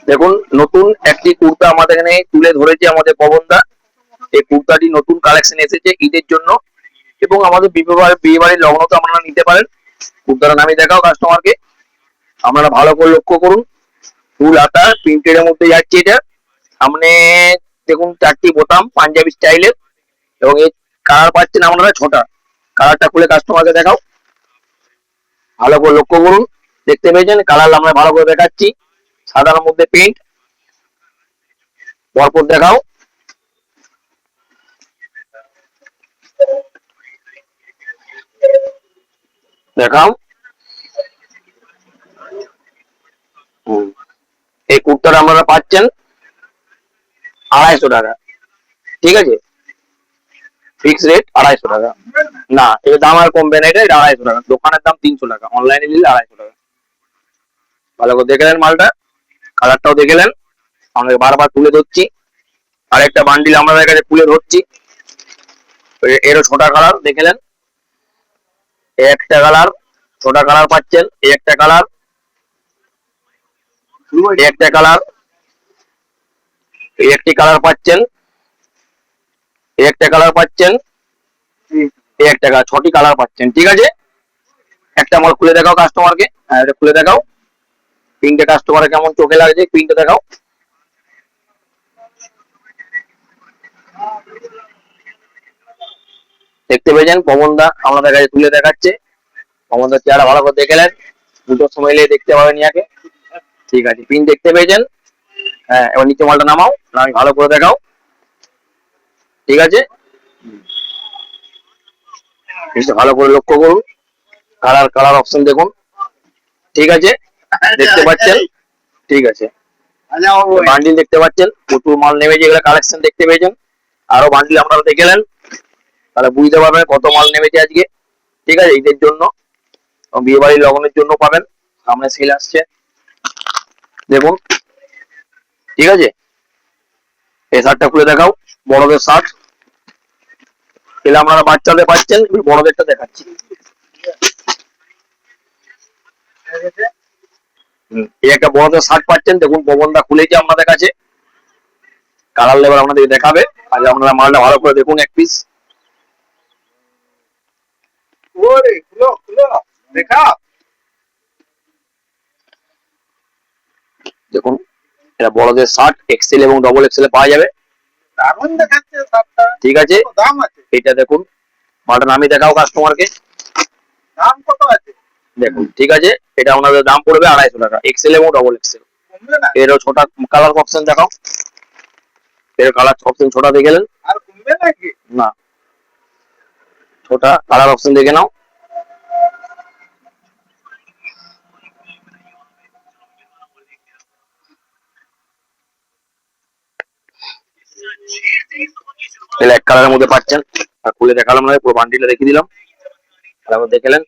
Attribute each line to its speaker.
Speaker 1: দেখুন নতুন একটি কুর্তা আমাদের এখানে তুলে ধরেছে আমাদের পবনদা। এই কুর্তাটি নতুন কালেকশন এসেছে ঈদের জন্য এবং আমাদের বিয়ে বাড়ির লগ্নতে আপনারা নিতে পারেন। কুর্তার নামই দেখাও কাস্টমারকে, আপনারা ভালো করে লক্ষ্য করুন। ফুল হাতা প্রিন্টের মধ্যে যাচ্ছে এটা। সামনে দেখুন 4টি বোতাম পাঞ্জাবি স্টাইলের এবং এই কালার পাচ্ছেন আপনারা 6টা। কালারটা খুলে কাস্টমারকে দেখাও, ভালো করে লক্ষ্য করুন। দেখতে পেয়েছেন কালার আমরা ভালো করে দেখাচ্ছি। সাদার মধ্যে পেইন্ট, পরপর দেখাও। দেখাও এই কুর্তাটা আপনারা পাচ্ছেন 250 টাকা। ঠিক আছে, ফিক্স রেট 250 টাকা। না এর দাম আর কমবে না, এটা 250 টাকা। দোকানের দাম 300 টাকা, অনলাইনে নিলে 250 টাকা। ভালো করে দেখে নেন মালটা, কালারটাও দেখে নেন। আমাদের বারবার তুলে ধরছি, আরেকটা বান্ডিল আমাদের কাছে তুলে ধরছি। এরও 6টা কালার দেখে নেন। একটা কালার, 6টা কালার পাচ্ছেন। একটা কালার, একটা কালার, একটি কালার পাচ্ছেন। একটা কালার পাচ্ছেন, একটা কালার, 6টি কালার পাচ্ছেন। ঠিক আছে, একটা মাল খুলে দেখাও কাস্টমারকে। হ্যাঁ এটা খুলে দেখাও, পিঙ্কটা কাস্টমারের কেমন চোখে লাগছে, পিঙ্কটা দেখাও। দেখতে পেয়েছেন পবনদা আমাদের কাছে তুলে দেখাচ্ছে। পবনদার চেহারা ভালো করে দেখে নেন, দুটোর সময় এলে দেখতে পাবেন ইয়াকে। ঠিক আছে, পিন দেখতে পেয়েছেন। হ্যাঁ এবার নিচে মালটা নামাও, আমি ভালো করে দেখাও। ঠিক আছে, ভালো করে লক্ষ্য করুন। কালার কালার অপশন দেখুন। ঠিক আছে, দেখতে পাচ্ছেন। ঠিক আছে, বান্ডিল দেখতে পাচ্ছেন, প্রচুর মাল নেমেছে, এগুলো কালেকশন দেখতে পেয়েছেন। আরো বান্ডিল আপনারা দেখে নেন, তাহলে বুঝতে পারবেন কত মাল নেমেছে আজকে। ঠিক আছে, ঈদের জন্য বিয়ে বাড়ির লগনের জন্য পাবেন, সামনে সেল আসছে দেখুন। ঠিক আছে, এই শার্টটা খুলে দেখাও, বড়দের শার্ট। এলে আপনারা বাচ্চাদের পাচ্ছেন, বড়দেরটা দেখাচ্ছি। এই একটা বড়দের শার্ট পাচ্ছেন দেখুন, পবনদা খুলেছে আপনাদের কাছে। কালার লেবার আপনাদের দেখাবে, আগে আপনারা মালটা ভালো করে দেখুন এক পিস। দেখুন এটা বড়দের শার্ট, এক্সেল এবং ডবল এক্সেল পাওয়া যাবে। ঠিক আছে, এটা দেখুন মালটার নামই দেখাও কাস্টমারকে, দাম কত আছে দেখুন। ঠিক আছে, এটা আপনাদের দাম পড়বে 250 টাকা, এক্সেল এবং ডবল এক্সেল। এরও 6টা কালার অপশন দেখাও। এর কালার অপশন 6টা দেখে নেন। আর কমবে নাকি? না, 6টা কালার অপশন দেখে নাও। এক কালারের মধ্যে পাচ্ছেন। আর খুলে দেখালাম না, পুরো বান্ডিলটা দেখিয়ে দিলাম, তারপর দেখে নেন।